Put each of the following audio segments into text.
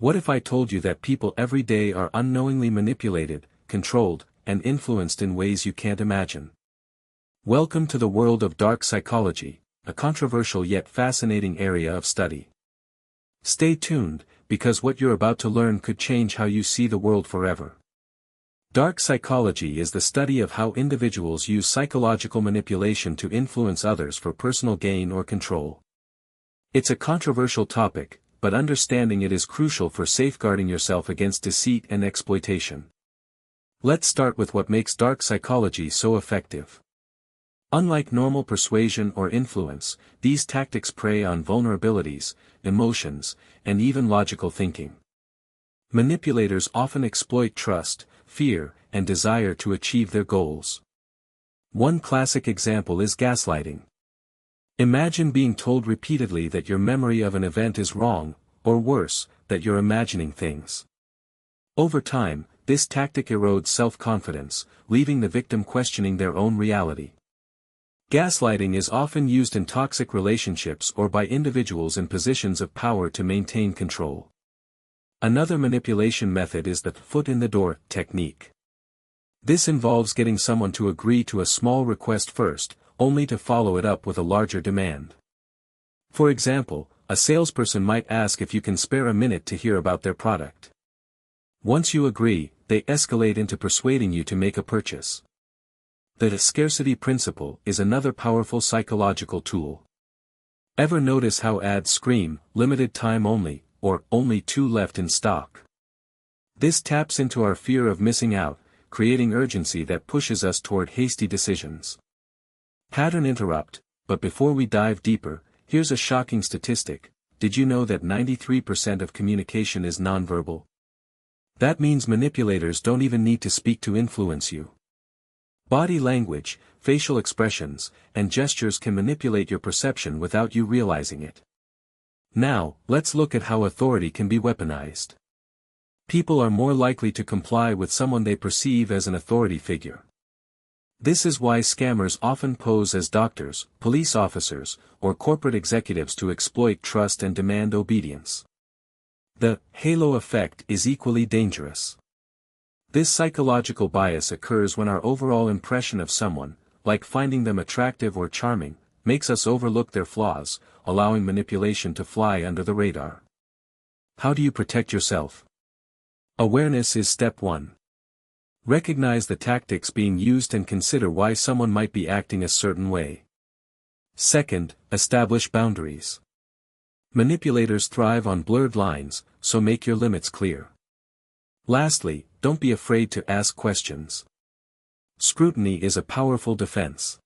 What if I told you that people every day are unknowingly manipulated, controlled, and influenced in ways you can't imagine? Welcome to the world of dark psychology, a controversial yet fascinating area of study. Stay tuned, because what you're about to learn could change how you see the world forever. Dark psychology is the study of how individuals use psychological manipulation to influence others for personal gain or control. It's a controversial topic, but understanding it is crucial for safeguarding yourself against deceit and exploitation. Let's start with what makes dark psychology so effective. Unlike normal persuasion or influence, these tactics prey on vulnerabilities, emotions, and even logical thinking. Manipulators often exploit trust, fear, and desire to achieve their goals. One classic example is gaslighting. Imagine being told repeatedly that your memory of an event is wrong, or worse, that you're imagining things. Over time, this tactic erodes self-confidence, leaving the victim questioning their own reality. Gaslighting is often used in toxic relationships or by individuals in positions of power to maintain control. Another manipulation method is the foot-in-the-door technique. This involves getting someone to agree to a small request first, only to follow it up with a larger demand. For example, a salesperson might ask if you can spare a minute to hear about their product. Once you agree, they escalate into persuading you to make a purchase. The scarcity principle is another powerful psychological tool. Ever notice how ads scream, "limited time only," or "only 2 left in stock"? This taps into our fear of missing out, creating urgency that pushes us toward hasty decisions. Pattern interrupt, but before we dive deeper, here's a shocking statistic. Did you know that 93% of communication is nonverbal? That means manipulators don't even need to speak to influence you. Body language, facial expressions, and gestures can manipulate your perception without you realizing it. Now, let's look at how authority can be weaponized. People are more likely to comply with someone they perceive as an authority figure. This is why scammers often pose as doctors, police officers, or corporate executives to exploit trust and demand obedience. The halo effect is equally dangerous. This psychological bias occurs when our overall impression of someone, like finding them attractive or charming, makes us overlook their flaws, allowing manipulation to fly under the radar. How do you protect yourself? Awareness is step 1. Recognize the tactics being used and consider why someone might be acting a certain way. Second, establish boundaries. Manipulators thrive on blurred lines, so make your limits clear. Lastly, don't be afraid to ask questions. Scrutiny is a powerful defense.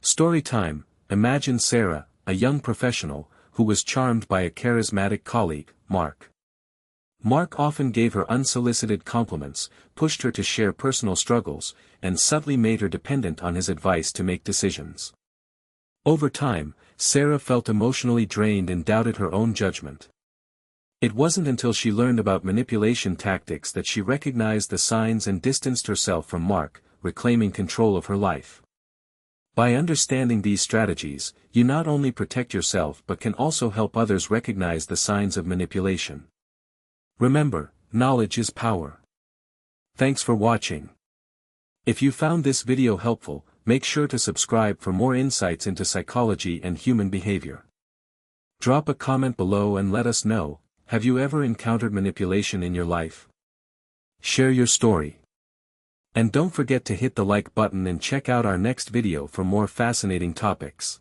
Story time. Imagine Sarah, a young professional, who was charmed by a charismatic colleague, Mark. Mark often gave her unsolicited compliments, pushed her to share personal struggles, and subtly made her dependent on his advice to make decisions. Over time, Sarah felt emotionally drained and doubted her own judgment. It wasn't until she learned about manipulation tactics that she recognized the signs and distanced herself from Mark, reclaiming control of her life. By understanding these strategies, you not only protect yourself but can also help others recognize the signs of manipulation. Remember, knowledge is power. Thanks for watching. If you found this video helpful, make sure to subscribe for more insights into psychology and human behavior. Drop a comment below and let us know, have you ever encountered manipulation in your life? Share your story. And don't forget to hit the like button and check out our next video for more fascinating topics.